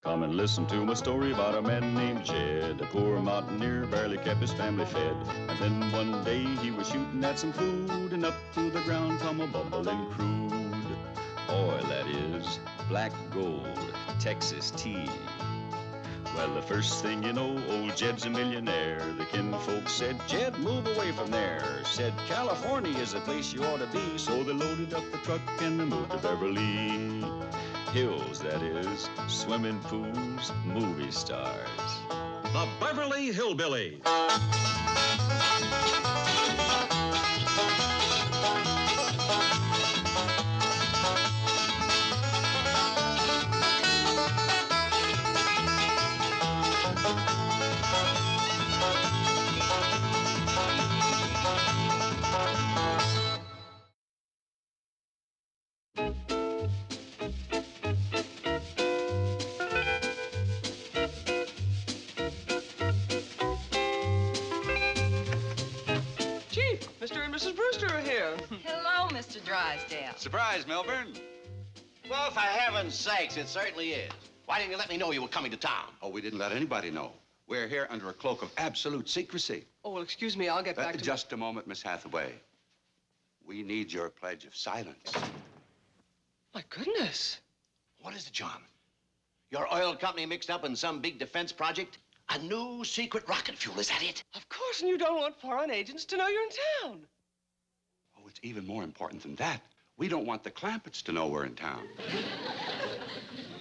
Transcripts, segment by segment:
Come and listen to my story about a man named Jed. A poor mountaineer barely kept his family fed. And then one day he was shooting at some food, and up to the ground come a bubbling crude oil, that is, black gold, Texas tea. Well, the first thing you know, old Jed's a millionaire. The kinfolk said, Jed, move away from there. Said, California is the place you ought to be. So they loaded up the truck and they moved to Beverly Hills, that is, swimming pools, movie stars. The Beverly Hillbillies. Mr. and Mrs. Brewster are here. Hello, Mr. Drysdale. Surprise, Milburn. Well, for heaven's sakes, it certainly is. Why didn't you let me know you were coming to town? Oh, we didn't let anybody know. We're here under a cloak of absolute secrecy. Oh, well, excuse me, I'll get back to... Just a moment, Miss Hathaway. We need your pledge of silence. My goodness. What is it, John? Your oil company mixed up in some big defense project? A new secret rocket fuel, is that it? Of course, and you don't want foreign agents to know you're in town. Oh, it's even more important than that. We don't want the Clampetts to know we're in town.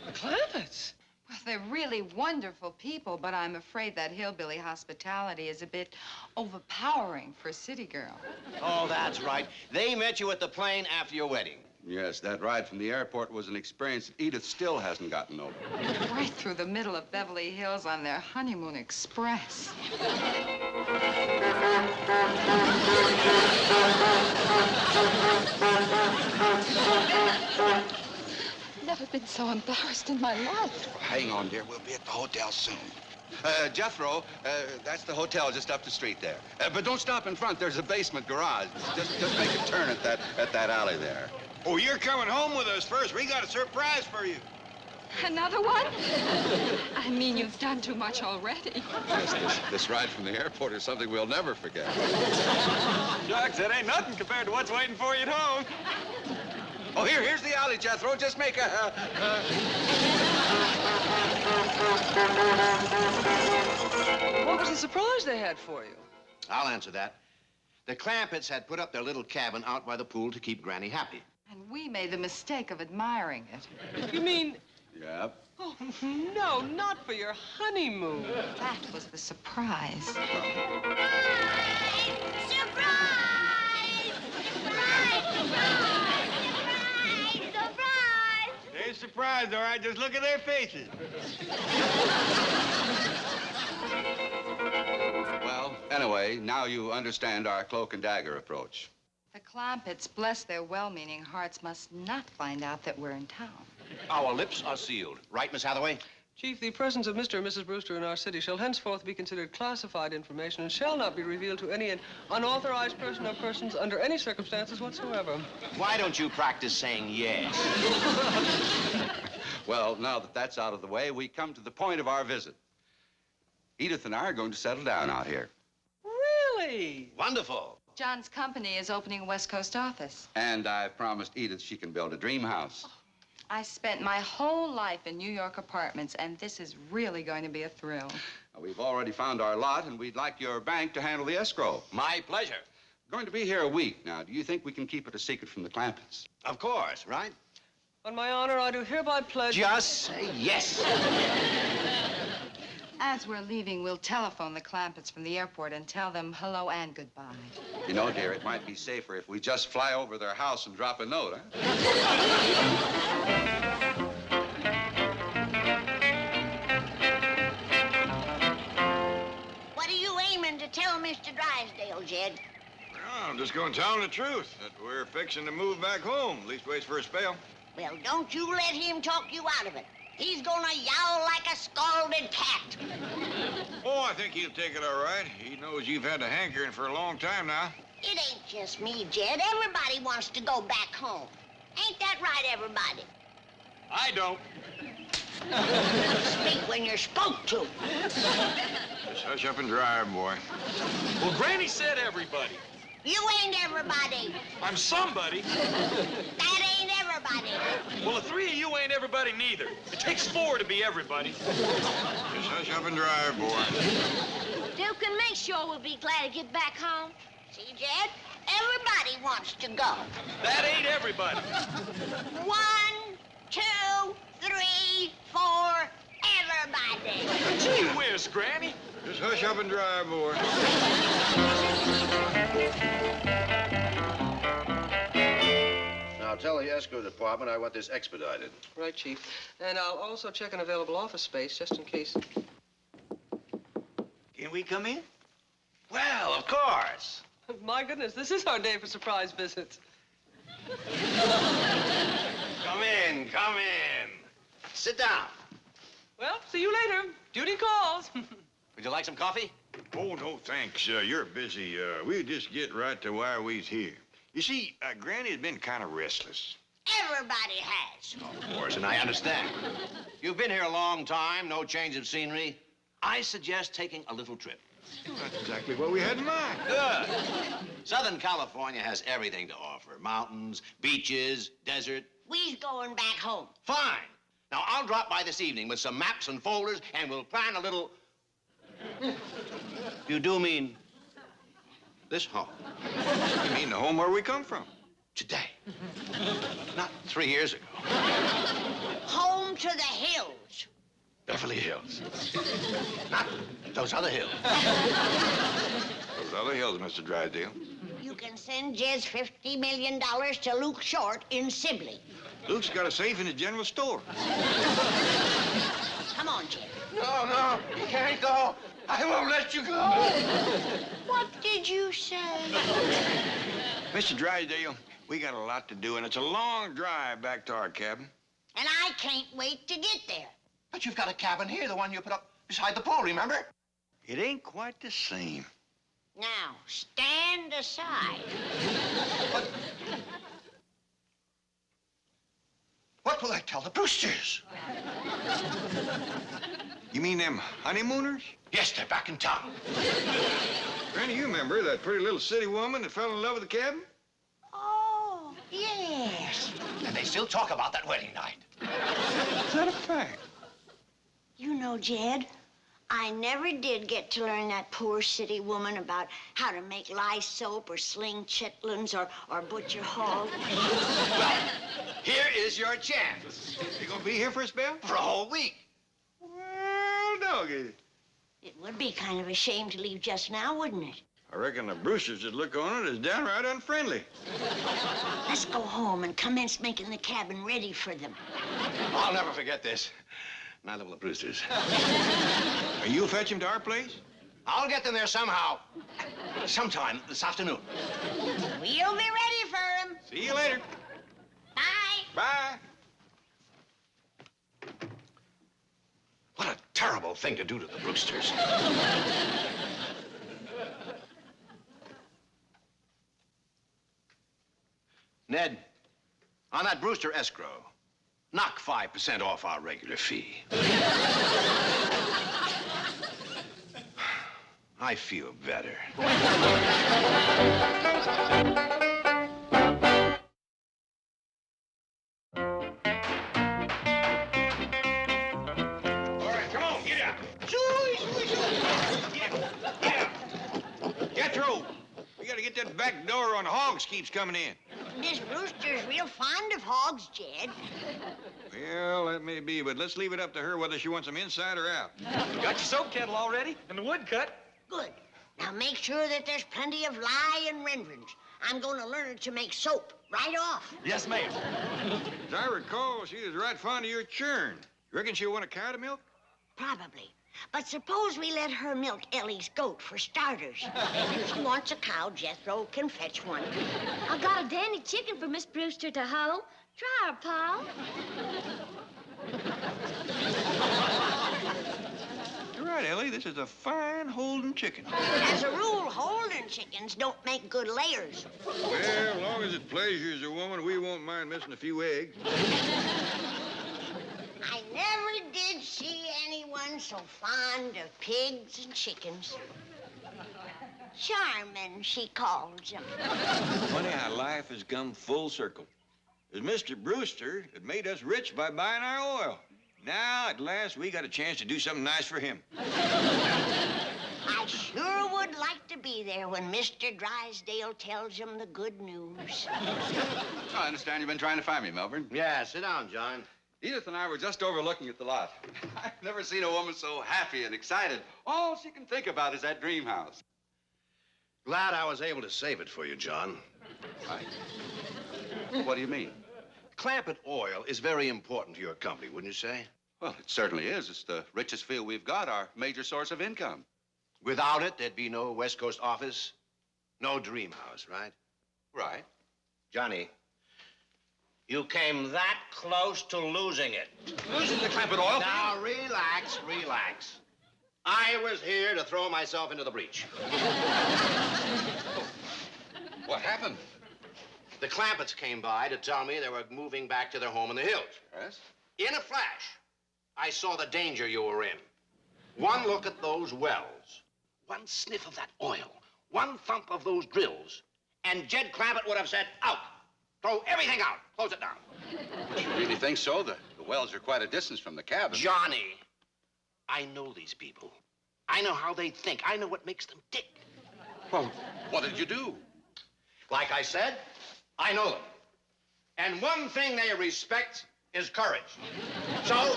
The Clampetts? Well, they're really wonderful people, but I'm afraid that hillbilly hospitality is a bit overpowering for a city girl. Oh, that's right. They met you at the plane after your wedding. Yes, that ride from the airport was an experience that Edith still hasn't gotten over. Right through the middle of Beverly Hills on their honeymoon express. Never been so embarrassed in my life. Hang on, dear. We'll be at the hotel soon. Jethro, that's the hotel just up the street there. But don't stop in front. There's a basement garage. Just make a turn at that alley there. Oh, you're coming home with us first. We got a surprise for you. Another one? I mean, you've done too much already. Yes, this ride from the airport is something we'll never forget. Shucks, that ain't nothing compared to what's waiting for you at home. Oh, here's the alley, Jethro. Just make a... What was the surprise they had for you? I'll answer that. The Clampetts had put up their little cabin out by the pool to keep Granny happy. And we made the mistake of admiring it. You mean... Yep. Oh, no, not for your honeymoon. That was the surprise. Surprise! Surprise! Surprise! Surprise! They're surprised, all right. Just look at their faces. Well, anyway, now you understand our cloak and dagger approach. The Clampetts, bless their well-meaning hearts, must not find out that we're in town. Our lips are sealed. Right, Miss Hathaway? Chief, the presence of Mr. and Mrs. Brewster in our city shall henceforth be considered classified information and shall not be revealed to any unauthorized person or persons under any circumstances whatsoever. Why don't you practice saying yes? Well, now that that's out of the way, we come to the point of our visit. Edith and I are going to settle down out here. Really? Wonderful. John's company is opening a West Coast office. And I've promised Edith she can build a dream house. I spent my whole life in New York apartments, and this is really going to be a thrill. We've already found our lot, and we'd like your bank to handle the escrow. My pleasure. Going to be here a week now. Do you think we can keep it a secret from the Clampetts? Of course, right? On my honor, I do hereby pledge... Just say yes. As we're leaving, we'll telephone the Clampetts from the airport and tell them hello and goodbye. You know, dear, it might be safer if we just fly over their house and drop a note, huh? What are you aiming to tell Mr. Drysdale, Jed? Well, I'm just going to tell him the truth, that we're fixing to move back home, leastways for a spell. Well, don't you let him talk you out of it. He's gonna yowl like a scalded cat. Oh, I think he'll take it all right. He knows you've had a hankering for a long time now. It ain't just me, Jed. Everybody wants to go back home. Ain't that right, everybody? I don't. when you're spoke to. Just hush up and drive, boy. Well, Granny said everybody. You ain't everybody. I'm somebody. That ain't everybody. Well, the three of you ain't everybody neither. It takes four to be everybody. Just hush up and drive, boy. Duke and make sure we'll be glad to get back home. See, Jed? Everybody wants to go. That ain't everybody. 1, 2, 3, 4, everybody. Gee whiz, Granny. Just hush up and drive, boy. Now tell the escrow department I want this expedited. Right, Chief. And I'll also check an available office space just in case. Can we come in? Well, of course. My goodness, this is our day for surprise visits. Come in, come in. Sit down. Well, see you later. Duty calls. Would you like some coffee? Oh, no, thanks. You're busy. We'll just get right to why we's here. You see, Granny's been kind of restless. Everybody has. Of course, and I understand. You've been here a long time, no change of scenery. I suggest taking a little trip. That's exactly what we had in mind. Good. Southern California has everything to offer. Mountains, beaches, desert. We's going back home. Fine. Now, I'll drop by this evening with some maps and folders, and we'll plan a little... You do mean this home? You mean the home where we come from? Today. Not 3 years ago. Home to the hills. Beverly Hills. Not those other hills. Those other hills, Mr. Drysdale. You can send Jez $50 million to Luke Short in Sibley. Luke's got a safe in his general store. Come on, Jed. No, you can't go. I won't let you go. What did you say? Mr. Drysdale, we got a lot to do, and it's a long drive back to our cabin. And I can't wait to get there. But you've got a cabin here, the one you put up beside the pool, remember? It ain't quite the same. Now, stand aside. What will I tell the Brewsters? You mean them honeymooners? Yes, they're back in town. Granny, you remember that pretty little city woman that fell in love with the cabin? Oh, yes. And they still talk about that wedding night. Is that a fact? You know, Jed, I never did get to learn that poor city woman about how to make lye soap or sling chitlins or butcher hog. Well, here is your chance. You gonna be here for a spell? For a whole week. Well, doggy. It would be kind of a shame to leave just now, wouldn't it? I reckon the Brewsters would look on it as downright unfriendly. Let's go home and commence making the cabin ready for them. I'll never forget this. Neither will the Brewsters. You'll fetch him to our place? I'll get them there somehow. Sometime this afternoon. We'll be ready for them. See you later. Bye. Bye. What a terrible thing to do to the Brewsters. Ned, on that Brewster escrow, knock 5% off our regular fee. I feel better. All right, come on, get out. Get through. We gotta get that back door on. The hogs keeps coming in. This Brewster's real fond of hogs, Jed. Well, that may be, but let's leave it up to her whether she wants them inside or out. Got your soap kettle already and the wood cut. Good. Now make sure that there's plenty of lye and renderings. I'm going to learn her to make soap right off. Yes, ma'am. As I recall, she was right fond of your churn. You reckon she'll want a cow to milk? Probably. But suppose we let her milk Ellie's goat for starters. If she wants a cow, Jethro can fetch one. I got a dandy chicken for Miss Brewster to hoe. Try her, Paul. You're right, Ellie. This is a fine Holden chicken. As a rule, Holden chickens don't make good layers. Well, as long as it pleasures a woman, we won't mind missing a few eggs. I never did see anyone one so fond of pigs and chickens. Charmin', she calls them. Funny how life has come full circle. As Mr. Brewster had made us rich by buying our oil. Now, at last, we got a chance to do something nice for him. I sure would like to be there when Mr. Drysdale tells him the good news. I understand you've been trying to find me, Melbourne. Yeah, sit down, John. Edith and I were just over looking at the lot. I've never seen a woman so happy and excited. All she can think about is that dream house. Glad I was able to save it for you, John. What do you mean? Clampett Oil is very important to your company, wouldn't you say? Well, it certainly is. It's the richest field we've got, our major source of income. Without it, there'd be no West Coast office, no dream house, right? Right. Johnny, you came that close to losing it. Losing the Clampett Oil? Now, relax, relax. I was here to throw myself into the breach. What happened? The Clampetts came by to tell me they were moving back to their home in the hills. Yes? In a flash, I saw the danger you were in. One look at those wells, one sniff of that oil, one thump of those drills, and Jed Clampett would have said, out. Throw everything out. Close it down. You really think so? The wells are quite a distance from the cabin. Johnny, I know these people. I know how they think. I know what makes them tick. Well, what did you do? Like I said, I know them. And one thing they respect is courage. So,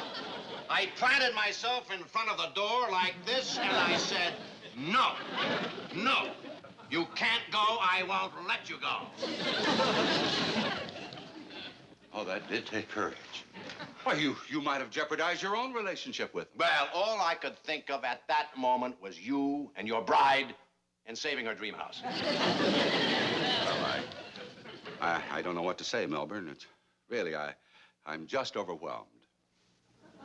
I planted myself in front of the door like this, and I said, no, no. You can't go, I won't let you go. Oh, that did take courage. Why, you might have jeopardized your own relationship with him. Well, all I could think of at that moment was you and your bride and saving her dream house. Well, I don't know what to say, Melbourne. It's really, I'm just overwhelmed.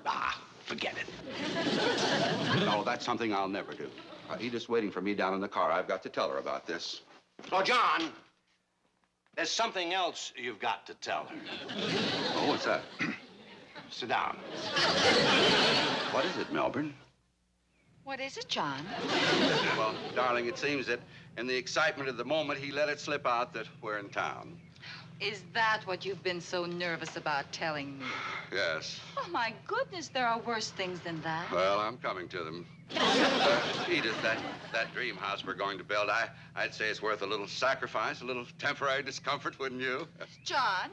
Ah, forget it. No, that's something I'll never do. Edith's waiting for me down in the car. I've got to tell her about this. Oh, John, there's something else you've got to tell her. Oh, what's that? Sit down. What is it, Melbourne? What is it, John? Well, darling, it seems that in the excitement of the moment, he let it slip out that we're in town. Is that what you've been so nervous about telling me? Yes. Oh, my goodness, there are worse things than that. Well, I'm coming to them. Edith, that dream house we're going to build, I'd say it's worth a little sacrifice, a little temporary discomfort, wouldn't you? John,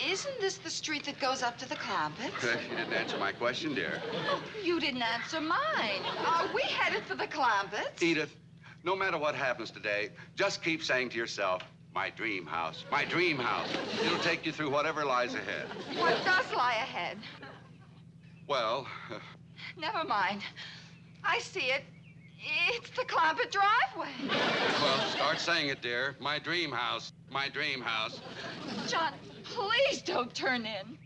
isn't this the street that goes up to the Clampetts? You didn't answer my question, dear. Oh, you didn't answer mine. Are we headed for the Clampetts? Edith, no matter what happens today, just keep saying to yourself, my dream house, my dream house. It'll take you through whatever lies ahead. What does lie ahead? Well... Never mind. I see it. It's the Clampett driveway. Well, start saying it, dear. My dream house, my dream house. John, please don't turn in.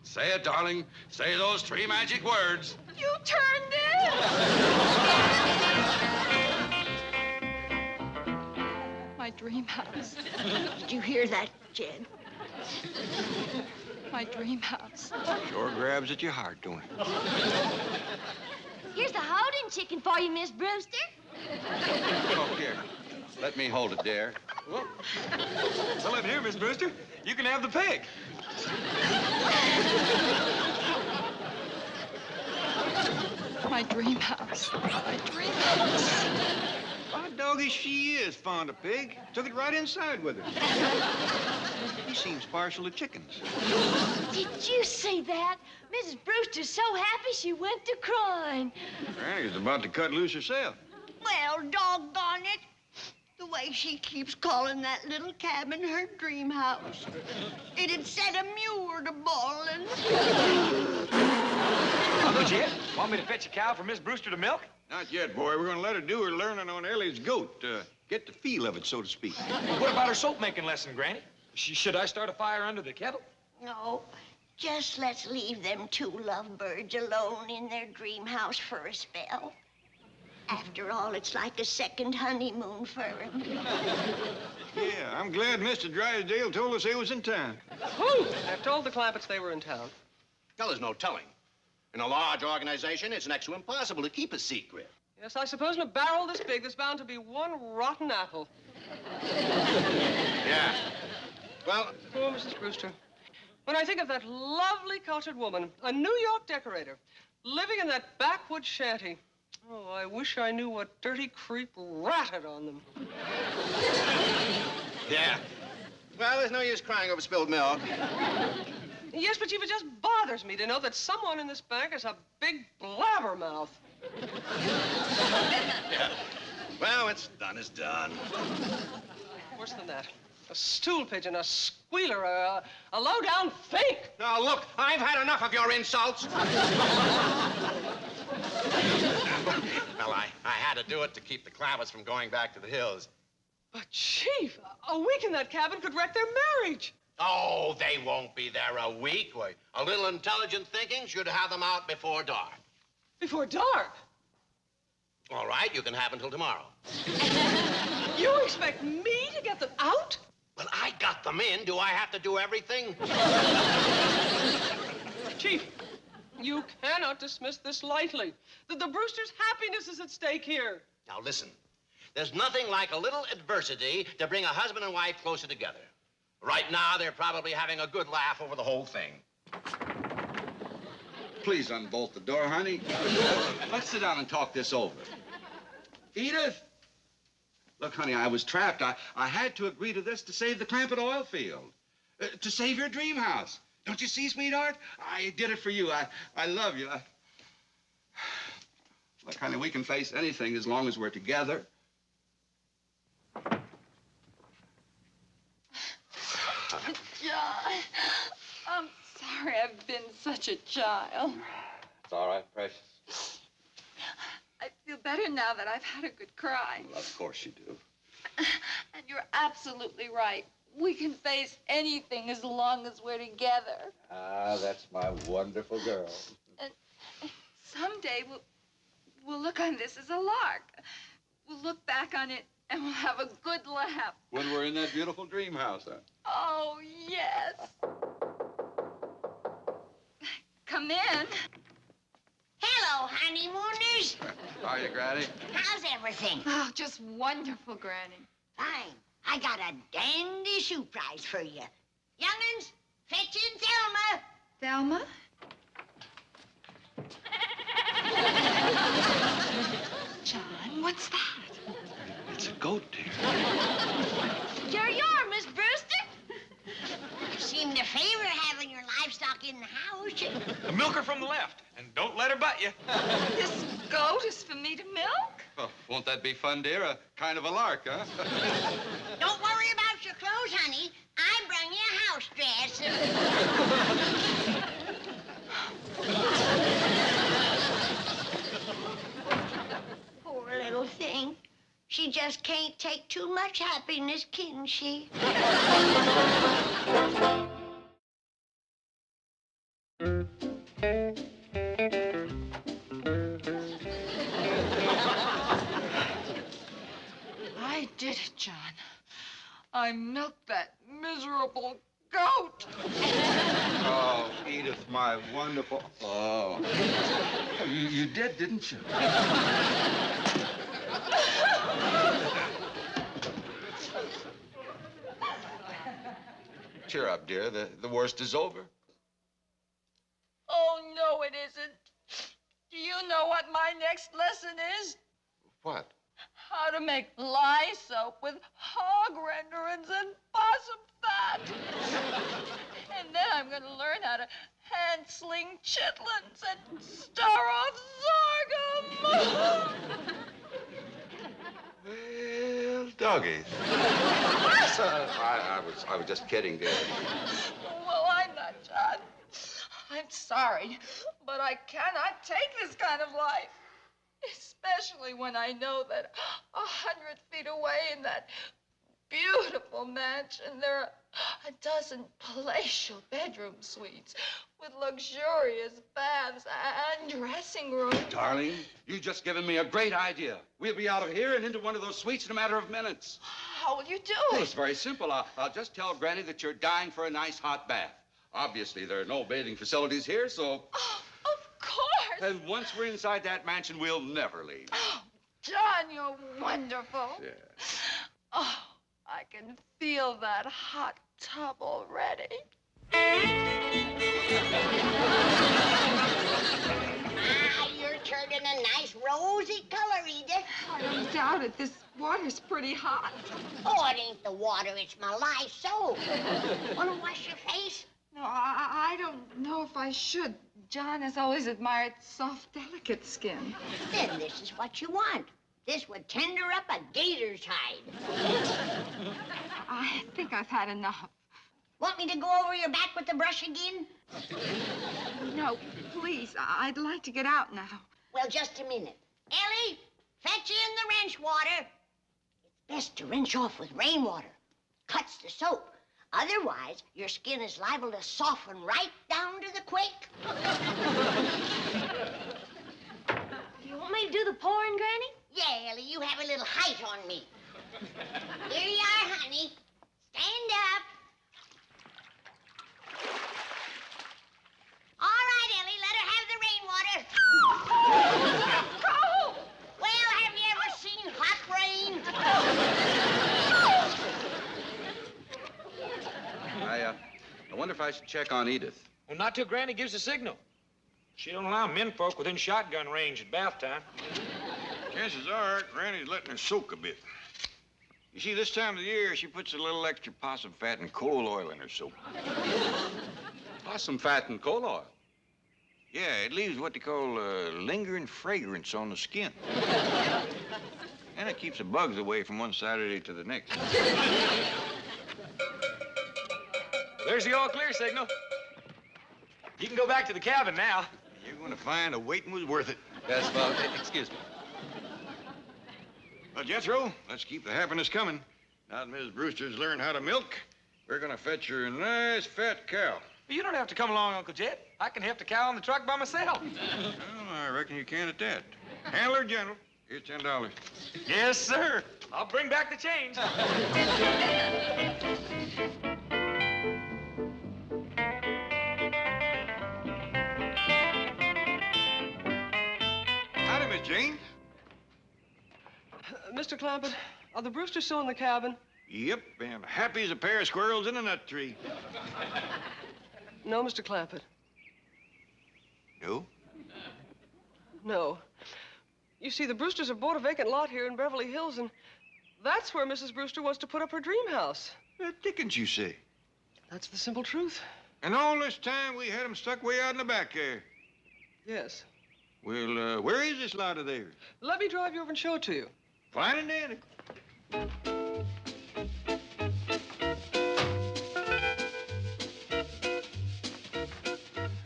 Say it, darling. Say those three magic words. You turned in! My dream house. Did you hear that, Jed? My dream house. Sure grabs at your heart, don't it? Here's the holding chicken for you, Miss Brewster. Oh, here. Let me hold it, dear. Well, up here, Miss Brewster. You can have the pig. My dream house. My dream house. By doggy, she is fond of pig. Took it right inside with her. He seems partial to chickens. Did you see that? Mrs. Brewster's so happy she went to crying. Granny's about to cut loose herself. Well, doggone it. The way she keeps calling that little cabin her dream house. It'd set a mule to bawling. Jed, want me to fetch a cow for Miss Brewster to milk? Not yet, boy. We're gonna let her do her learning on Ellie's goat. Get the feel of it, so to speak. What about her soap-making lesson, Granny? Should I start a fire under the kettle? No, just let's leave them two lovebirds alone in their dream house for a spell. After all, it's like a second honeymoon for them. Yeah, I'm glad Mr. Drysdale told us he was in town. Who? I've told the Clampetts they were in town. Well, there's no telling. In a large organization, it's next to impossible to keep a secret. Yes, I suppose in a barrel this big, there's bound to be one rotten apple. Yeah. Well, Poor Mrs. Brewster. When I think of that lovely cultured woman, a New York decorator, living in that backwoods shanty, oh, I wish I knew what dirty creep ratted on them. yeah. Well, there's no use crying over spilled milk. Yes, but Chief, it just bothers me to know that someone in this bank is a big blabbermouth. Yeah. Well, what's done is done. Worse than that. A stool pigeon, a squealer, a low-down fake. Now, look, I've had enough of your insults. Well, I had to do it to keep the Clavis from going back to the hills. But, Chief, a week in that cabin could wreck their marriage. Oh, they won't be there a week. Why, a little intelligent thinking should have them out before dark. Before dark? All right, you can have until tomorrow. You expect me to get them out? Well, I got them in. Do I have to do everything? Chief, you cannot dismiss this lightly. The Brewsters' happiness is at stake here. Now, listen. There's nothing like a little adversity to bring a husband and wife closer together. Right now, they're probably having a good laugh over the whole thing. Please unbolt the door, honey. Let's sit down and talk this over. Edith! Look, honey, I was trapped. I had to agree to this to save the Clampett oil field. To save your dream house. Don't you see, sweetheart? I did it for you. I love you. Look, honey, we can face anything as long as we're together. John, I'm sorry I've been such a child. It's all right, precious. I feel better now that I've had a good cry. Well, of course you do. And you're absolutely right. We can face anything as long as we're together. Ah, that's my wonderful girl. And someday we'll look on this as a lark. We'll look back on it and we'll have a good laugh. When we're in that beautiful dream house, huh? Oh, yes. Come in. Hello, honeymooners. How are you, Granny? How's everything? Oh, just wonderful, Granny. Fine. I got a dandy surprise for you. Young'uns, fetch in Thelma. Thelma? John, what's that? It's a goat, dear. Here you are, Miss Brewster. You seem to favor having your livestock in the house. The milker from the left. And don't let her butt you. This goat is for me to milk? Oh, won't that be fun, dear? A kind of a lark, huh? Don't worry about your clothes, honey. I brung you a house dress. Poor little thing. She just can't take too much happiness, can she? I did it, John. I milked that miserable goat. Oh, Edith, my wonderful... Oh. You did, didn't you? Cheer up, dear. The worst is over. Oh, no, it isn't. Do you know what my next lesson is? What? How to make lye soap with hog renderings and possum fat. And then I'm going to learn how to hand sling chitlins and star off sorghum. Well, doggies. I was just kidding, dear. Well, I'm not, John. I'm sorry, but I cannot take this kind of life. Especially when I know that 100 feet away in that beautiful mansion, there are a dozen palatial bedroom suites with luxurious baths and dressing rooms. Darling, you've just given me a great idea. We'll be out of here and into one of those suites in a matter of minutes. How will you do Well, it? it's very simple. I'll just tell Granny that you're dying for a nice hot bath. Obviously, there are no bathing facilities here, so... Oh, of course And once we're inside that mansion, we'll never leave. Oh, John, you're wonderful. Yeah. Oh, I can feel that hot tub already. You're turning a nice rosy color, Edith. I don't doubt it. This water's pretty hot. Oh, it ain't the water, it's my lye soap. Wanna wash your face? No, I don't know if I should. John has always admired soft, delicate skin. Then this is what you want. This would tender up a gator's hide. I think I've had enough. Want me to go over your back with the brush again? No, please. I'd like to get out now. Well, just a minute. Ellie, fetch in the rinse water. It's best to rinse off with rainwater. Cuts the soap. Otherwise, your skin is liable to soften right down to the quick. You want me to do the pouring, Granny? Yeah, Ellie, you have a little height on me. Here you are, honey. Stand up. All right, Ellie, let her have the rainwater. Go! Well, have you ever seen hot rain? I wonder if I should check on Edith. Well, not till Granny gives the signal. She don't allow menfolk within shotgun range at bath time. Chances are Granny's letting her soak a bit. You see, this time of the year, she puts a little extra possum fat and coal oil in her soap. Possum fat and coal oil. Yeah, it leaves what they call lingering fragrance on the skin. And it keeps the bugs away from one Saturday to the next. There's the all clear signal. You can go back to the cabin now. You're going to find the waiting was worth it. Yes, well, excuse me. Well, Jethro, let's keep the happiness coming. Now that Mrs. Brewster's learned how to milk, we're going to fetch her a nice fat cow. You don't have to come along, Uncle Jed. I can heft the cow on the truck by myself. Well, I reckon you can at that. Handle her gentle. Here's $10. Yes, sir. I'll bring back the change. Howdy, Miss Jane. Mr. Clampett, are the Brewsters still in the cabin? Yep, and happy as a pair of squirrels in a nut tree. No, Mr. Clampett. No? No. You see, the Brewsters have bought a vacant lot here in Beverly Hills, and that's where Mrs. Brewster wants to put up her dream house. What dickens you say? That's the simple truth. And all this time we had them stuck way out in the back there. Yes. Well, where is this lot of theirs? Let me drive you over and show it to you. Fine and dandy.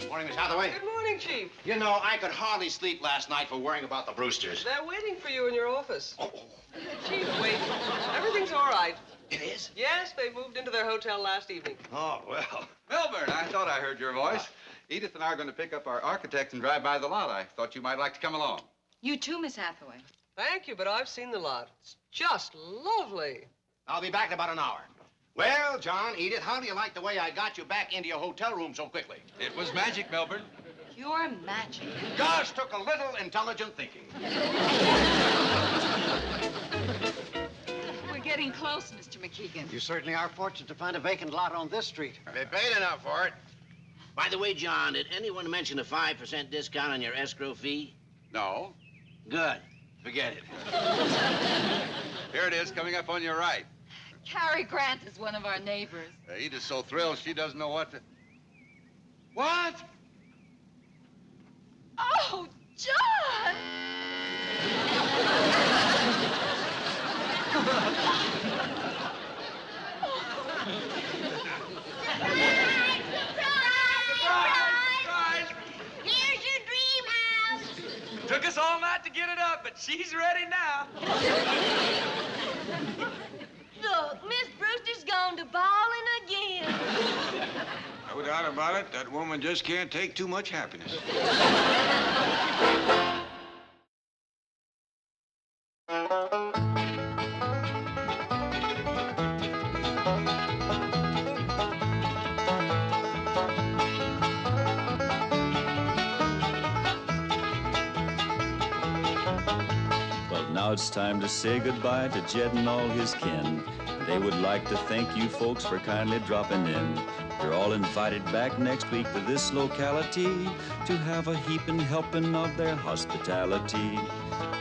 Morning, Miss Hathaway. Good morning, Chief. You know, I could hardly sleep last night for worrying about the Brewsters. They're waiting for you in your office. Oh, Chief, wait. Everything's all right. it is? Yes, they moved into their hotel last evening. Oh, well. Melbourne, I thought I heard your voice. Edith and I are going to pick up our architect and drive by the lot. I thought you might like to come along. You too, Miss Hathaway. Thank you, but I've seen the lot. It's just lovely. I'll be back in about an hour. Well, John, Edith, how do you like the way I got you back into your hotel room so quickly? It was magic, Melbourne. Pure magic. Just took a little intelligent thinking. We're getting close, Mr. McKeegan. You certainly are fortunate to find a vacant lot on this street. They paid enough for it. By the way, John, did anyone mention a 5% discount on your escrow fee? No. Good. Forget it. Here it is, coming up on your right. Cary Grant is one of our neighbors. Edith's so thrilled she doesn't know what to... What? Oh, John! Here's your dream house. Took us all night to get it up, but she's ready now. Look, Miss Brewster's gone to bawling again. No doubt about it, that woman just can't take too much happiness. Now it's time to say goodbye to Jed and all his kin. They would like to thank you folks for kindly dropping in. You're all invited back next week to this locality to have a heaping helping of their hospitality.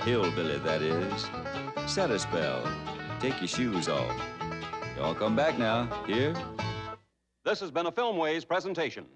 Hillbilly, that is. Set a spell. Take your shoes off. Y'all come back now. Here? This has been a Filmways presentation.